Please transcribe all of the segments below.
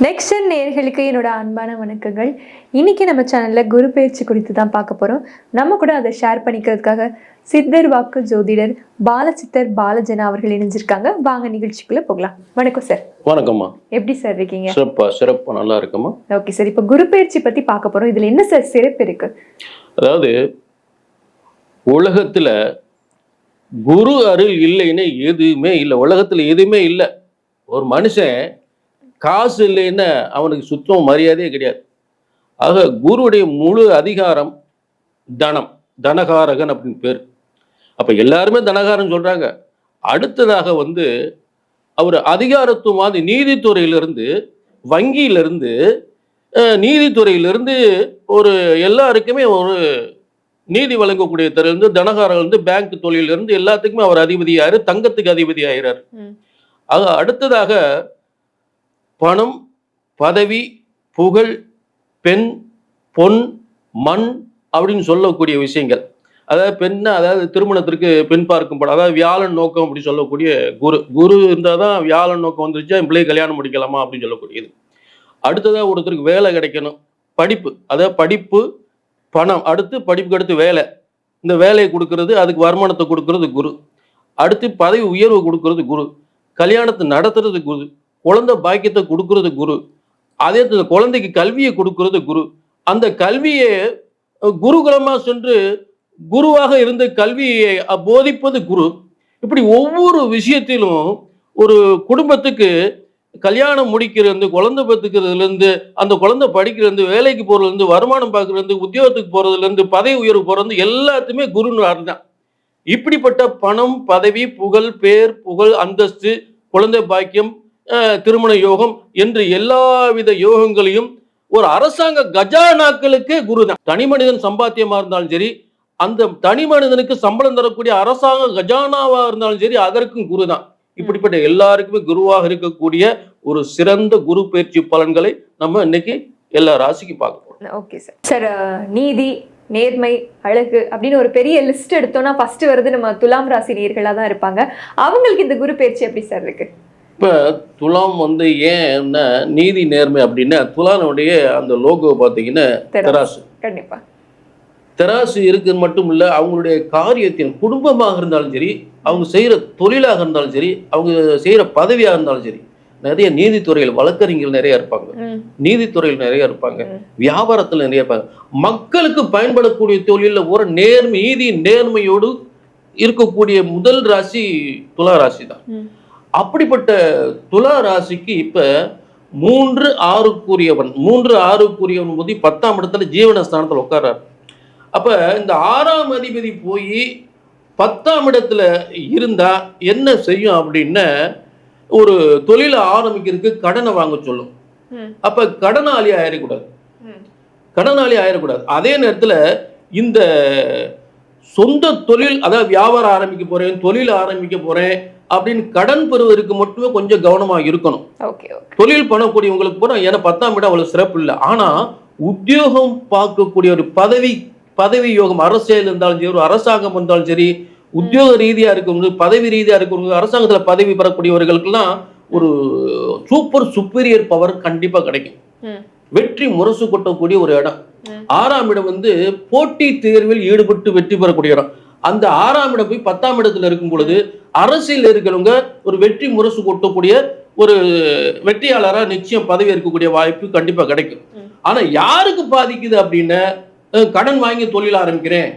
Next நேயர்களுக்கு என்னோட அன்பான வணக்கங்கள். இன்னைக்கு நம்ம சேனல்ல குரு பயிற்சி குறித்து தான் பார்க்க போறோம். நம்ம கூட அதை ஷேர் பண்ணிக்கிறதுக்காக சித்தர் வாக்கு ஜோதிடர் பாலசித்தர் பாலஜனா அவர்கள் இணைஞ்சிருக்காங்க. வாங்க நிகழ்ச்சிக்குள்ள போகலாம். வணக்கம் சார். வணக்கம்மா. எப்படி சார் இருக்கீங்க? சிறப்பா நல்லா இருக்குமா. ஓகே சார், இப்போ குரு பயிற்சி பத்தி பார்க்க போறோம். இதுல என்ன சார் சிறப்பு இருக்கு? அதாவது உலகத்துல குரு அருள் இல்லைன்னு எதுவுமே இல்லை. உலகத்துல எதுவுமே இல்லை. ஒரு மனுஷன் காசு இல்லைன்னா அவனுக்கு சுத்தம் மரியாதையே கிடையாது. ஆக குருவுடைய முழு அதிகாரம் தனம், தனகாரகன் அப்படின்னு பேர். அப்ப எல்லாருமே தனகாரன் சொல்றாங்க. அடுத்ததாக அவர் அதிகாரத்துவம் நீதித்துறையிலிருந்து, வங்கியிலிருந்து, நீதித்துறையிலிருந்து ஒரு எல்லாருக்குமே ஒரு நீதி வழங்கக்கூடிய துறையிலிருந்து, தனகாரர்லேருந்து, பேங்க் தொழிலிருந்து எல்லாத்துக்குமே அவர் அதிபதியாரு, தங்கத்துக்கு அதிபதி ஆகிறார். ஆக அடுத்ததாக பணம், பதவி, புகழ், பெண், பொன், மண் அப்படின்னு சொல்லக்கூடிய விஷயங்கள். அதாவது திருமணத்திற்கு பெண் பார்க்கும் படம், அதாவது வியாழன் நோக்கம் அப்படி சொல்லக்கூடிய குரு இருந்தால் தான் வியாழன் நோக்கம் வந்துருச்சா என் பிள்ளையை கல்யாணம் முடிக்கலாமா அப்படின்னு சொல்லக்கூடியது. அடுத்ததாக ஒருத்தருக்கு வேலை கிடைக்கணும், படிப்பு, அதாவது படிப்பு, பணம், அடுத்து படிப்புக்கு அடுத்து வேலை, இந்த வேலையை கொடுக்கறது, அதுக்கு வருமானத்தை கொடுக்கறது குரு. அடுத்து பதவி உயர்வு கொடுக்கறது குரு. கல்யாணத்தை நடத்துறது குரு. குழந்தை பாக்கியத்தை கொடுக்கறது குரு. அதே குழந்தைக்கு கல்வியை கொடுக்கறது குரு. அந்த கல்வியை குருகுலமா சென்று குருவாக இருந்த கல்வியை போதிப்பது குரு. இப்படி ஒவ்வொரு விஷயத்திலும் ஒரு குடும்பத்துக்கு கல்யாணம் முடிக்கிறது, குழந்தை பெற்றுக்கிறதுல இருந்து, அந்த குழந்தை படிக்கிறது, வேலைக்கு போறதுல இருந்து, வருமானம் பார்க்கறது, உத்தியோகத்துக்கு போறதுல இருந்து, பதவி உயர்வு போறது எல்லாத்துமே குருன்னு தான். இப்படிப்பட்ட பணம், பதவி, புகழ், பேர், புகழ், அந்தஸ்து, குழந்தை பாக்கியம், திருமண யோகம் என்று எல்லாவித யோகங்களையும் ஒரு அரசாங்க கஜானாக்களுக்கு குரு தான். தனி மனிதன் சம்பாத்தியமா இருந்தாலும் சரி, அந்த தனி மனிதனுக்கு சம்பளம் தரக்கூடிய அரசாங்க கஜானாவா இருந்தாலும் சரி, அதற்கும் குரு தான். இப்படிப்பட்ட எல்லாருக்குமே குருவாக இருக்கக்கூடிய ஒரு சிறந்த குரு பயிற்சி பலன்களை நம்ம இன்னைக்கு எல்லா ராசிக்கு பார்க்க. Okay sir. சார், நீதி, நேர்மை, அழகு அப்படின்னு ஒரு பெரிய லிஸ்ட் எடுத்தோம்னா ஃபர்ஸ்ட் வருது நம்ம துலாம் ராசி நேயர்களா தான் இருப்பாங்க. அவங்களுக்கு இந்த குரு பயிற்சி எப்படி சார் இருக்கு? இப்போ துலாம் ஏன்னா நீதி நேர்மை அப்படின்னா துலானுடைய அந்த லோகோ பார்த்தீங்கன்னா தராசு. கண்டிப்பா தராசு இருக்குன்னு மட்டும் இல்லை, அவங்களுடைய காரியத்தின் குடும்பமாக இருந்தாலும் சரி, அவங்க செய்கிற தொழிலாக இருந்தாலும் சரி, அவங்க செய்கிற பதவியாக இருந்தாலும் சரி, நிறைய நீதித்துறையில் வழக்கறிஞர்கள் நிறைய இருப்பாங்க, நீதித்துறையில் நிறைய இருப்பாங்க, வியாபாரத்தில் நிறைய இருப்பாங்க. மக்களுக்கு பயன்படக்கூடிய தொழிலில் ஒரு நீதி நேர்மையோடு இருக்கக்கூடிய முதல் ராசி துலா ராசி தான். அப்படிப்பட்ட துலா ராசிக்கு இப்ப 3-6 போது 10ஆம் இடத்துல ஜீவனஸ்தானத்தில் உட்கார்றாரு. அப்ப இந்த 6ஆம் அதிபதி போய் 10ஆம் இடத்துல இருந்தா என்ன செய்யும் அப்படின்னா, ஒரு தொழிலை ஆரம்பிக்கிறதுக்கு கடனை வாங்க சொல்லும். அப்ப கடனாளி ஆயிடக்கூடாது. அதே நேரத்துல இந்த சொந்த தொழில், அதாவது வியாபாரம் ஆரம்பிக்க போறேன், தொழில் ஆரம்பிக்க போறேன் அப்படின்னு கடன் பெறுவதற்கு மட்டுமே கொஞ்சம் கவனமா இருக்கணும். தொழில் பண்ணக்கூடியவங்களுக்கு கூட, ஏன்னா 10ஆம் இடம் அவ்வளவு சிறப்பு இல்லை. ஆனா உத்தியோகம் பார்க்கக்கூடிய ஒரு பதவி யோகம், அரசியல் இருந்தாலும் சரி, ஒரு அரசாங்கம் இருந்தாலும் சரி, உத்தியோக ரீதியா இருக்கவங்க, பதவி ரீதியா இருக்கவங்க, அரசாங்கத்துல பதவி பெறக்கூடியவர்களுக்கெல்லாம் ஒரு சூப்பர் சுப்பீரியர் பவர் கண்டிப்பா கிடைக்கும். வெற்றி முரசு கொட்டக்கூடிய ஒரு இடம். 6ஆம் இடம் போட்டி தேர்வில் ஈடுபட்டு வெற்றி பெறக்கூடிய இடம். அந்த 6ஆம் இடம் போய் 10ஆம் இடத்துல இருக்கும் பொழுது அரசியல் இருக்கிறவங்க ஒரு வெற்றி முரசு கொட்டக்கூடிய ஒரு வெற்றியாளரா நிச்சயம் பதவி இருக்கக்கூடிய வாய்ப்பு கண்டிப்பா கிடைக்கும். ஆனா யாருக்கு பாதிக்குது அப்படின்னா, கடன் வாங்கி தொழில் ஆரம்பிக்கிறேன்,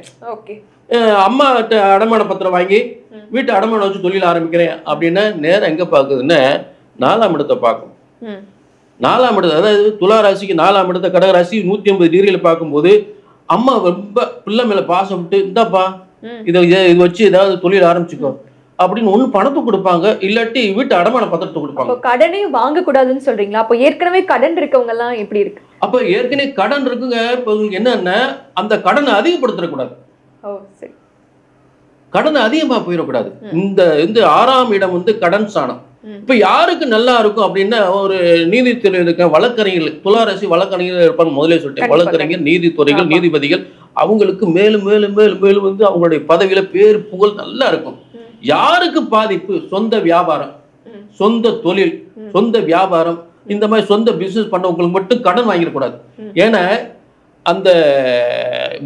அம்மா அடமான பத்திரம் வாங்கி வீட்டு அடமானம் வச்சு தொழில் ஆரம்பிக்கிறேன் அப்படின்னா நேரம் எங்க பாக்குதுன்னா 4ஆம் இடத்தை பார்க்கும். 4ஆம் இடத்தை, அதாவது துலா ராசிக்கு 4ஆம் இடத்தை கடகராசி 180 டிகிரியில பார்க்கும்போது அம்மா ரொம்ப பிள்ளை மேல பாசம் விட்டு, இந்தாப்பா இதை வச்சு ஏதாவது தொழில் ஆரம்பிச்சுக்கோ அப்படின்னு ஒண்ணு பணத்தை கொடுப்பாங்க, இல்லாட்டி வீட்டு அடமான பத்திரத்தை கொடுப்பாங்க. கடனே வாங்க கூடாதுன்னு சொல்றீங்களா? அப்ப ஏற்கனவே கடன் இருக்கவங்க எல்லாம் எப்படி இருக்கு? அப்ப ஏற்கனவே கடன் இருக்குங்க. இப்ப என்னன்னா, அந்த கடனை அதிகப்படுத்தக்கூடாது, கடனை அதிகமா போயிடக்கூடாது. இந்த 6ஆம் இடம் கடன் ஸ்தானம். இப்ப யாருக்கு நல்லா இருக்கும் அப்படின்னா, ஒரு நீதித்துறை இருக்க வழக்கறிஞர்கள், துளாராசி வழக்கறிஞர்கள் இருப்பாங்க. முதலே சொல்லிட்டேன், வழக்கறிஞர், நீதித்துறைகள், நீதிபதிகள், அவங்களுக்கு மேலும் மேலும் மேலும் மேலும் அவங்களுடைய பதவியில பேர் புகழ் நல்லா இருக்கும். யாருக்கு பாதிப்பு? சொந்த வியாபாரம், சொந்த தொழில், சொந்த வியாபாரம், இந்த மாதிரி சொந்த பிசினஸ் பண்ணவங்களுக்கு மட்டும் கடன் வாங்கிடக்கூடாது. ஏன்னா அந்த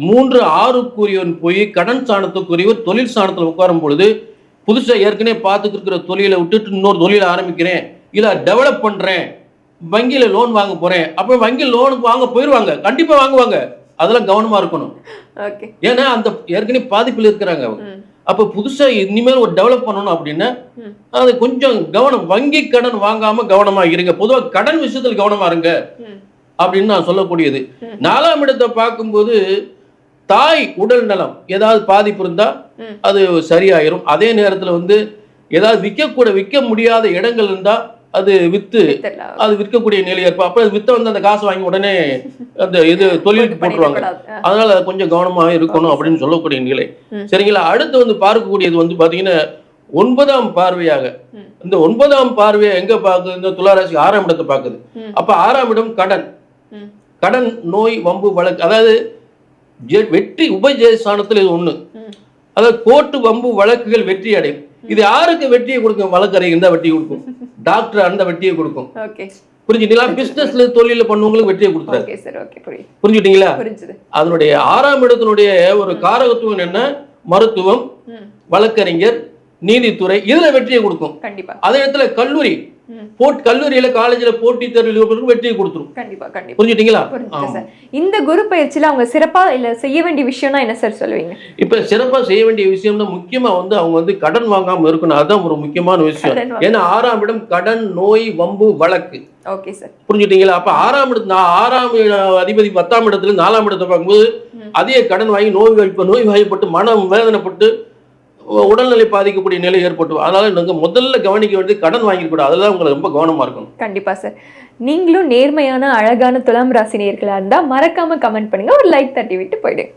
3-6க்குரியவன் போய் கடன் சாணத்துக்குரியவர் தொழில் சாணத்தில் உட்காரும் பொழுது புதுசா ஏற்கனவே பார்த்துட்டு இருக்கிற தொழிலை விட்டுட்டு இன்னொரு தொழிலை ஆரம்பிக்கிறேன், இல்ல டெவலப் பண்றேன், வங்கியில லோன் வாங்க போறேன், அப்ப வங்கி லோனுக்கு வாங்க போயிருவாங்க, கண்டிப்பா வாங்குவாங்க. அதெல்லாம் கவனமா இருக்கணும். ஏன்னா அந்த ஏற்கனவே பாதிப்பில் இருக்கிறாங்க அவங்க. அப்ப புதுசா இனிமேல் ஒரு டெவலப் பண்ணணும் அப்படின்னா அது கொஞ்சம் கவனம், வங்கி கடன் வாங்காம கவனமா இருங்க. பொதுவாக கடன் விஷயத்தில் கவனமா இருங்க அப்படின்னு நான் சொல்லக்கூடியது. 4ஆம் இடத்தை பார்க்கும்போது தாய் உடல் நலம் ஏதாவது பாதிப்பு இருந்தா அது சரியாயிரும். அதே நேரத்துல ஏதாவது விற்க முடியாத இடங்கள் இருந்தா அது அது விற்கக்கூடிய நிலை ஏற்பா. அப்ப வித்த அந்த காசு வாங்கி உடனே அந்த இது தொழிலுக்கு போட்டுருவாங்க. அதனால கொஞ்சம் கவனமா இருக்கணும் அப்படின்னு சொல்லக்கூடிய நிலை. சரிங்களா? அடுத்து பார்க்கக்கூடியது பாத்தீங்கன்னா 9ஆம் பார்வையாக, இந்த 9ஆம் பார்வையை எங்க பாக்குது? இந்த துளாராசி 6ஆம் இடத்தை பாக்குது. அப்ப 6ஆம் இடம் கடன், நோய், வம்பு, வழக்கு, அதாவது வெற்றி உபஜயஸ்தானத்தில் இது ஒண்ணு. அதாவது கோர்ட்டு, வம்பு, வழக்குகள் வெற்றி அடையும். இது யாருக்கு வெற்றியை கொடுக்கும்? வழக்கறிஞர் தான் வெற்றியை கொடுக்கும், டாக்டர் அந்த வெற்றியை கொடுக்கும். புரிஞ்சுட்டீங்களா? பிசினஸ்ல தொழில பண்ணவங்களுக்கு வெற்றியை கொடுத்தாரு. புரிஞ்சுட்டீங்களா? அதனுடைய 6ஆம் இடத்தினுடைய ஒரு காரகத்துவம் என்ன? மருத்துவம், வழக்கறிஞர், நீதித்துறை, இதுல வெற்றியை கொடுக்கும். அதே இடத்துல கல்லூரியில காலேஜ்ல போட்டி தேர்வு வெற்றியை கொடுத்துரும். புரிஞ்சுட்டீங்களா? இந்த குரு பயிற்சியில அவங்க சிறப்பா இல்ல செய்ய வேண்டிய விஷயம்னா என்ன சார் சொல்லுவீங்க? இப்ப சிறப்பா செய்ய வேண்டிய விஷயம்னா முக்கியமா அவங்க கடன் வாங்காம இருக்கணும். அதுதான் ஒரு முக்கியமான விஷயம். ஏன்னா 6ஆம் இடம் கடன், நோய், வம்பு, வழக்கு. புரிஞ்சுட்டீங்களா? அப்ப 6ஆம் அதிபதி 10ஆம் இடத்துல 4ஆம் இடத்தை பார்க்கும்போது அதே கடன் வாங்கி நோய் வாய்ப்பட்டு மனம் வேதனைப்பட்டு உடல்நிலை பாதிக்கக்கூடிய நிலை ஏற்பட்டு, அதனால நீங்க முதல்ல கவனிக்க வேண்டியது கடன் வாங்கிக்கூடாது. அதெல்லாம் உங்களுக்கு ரொம்ப கவனமா இருக்கணும். கண்டிப்பா சார். நீங்களும் நேர்மையான அழகான துலாம் ராசி நேயர்களா இருந்தா மறக்காம கமெண்ட் பண்ணுங்க, ஒரு லைக் தட்டி விட்டு போயிடுங்க.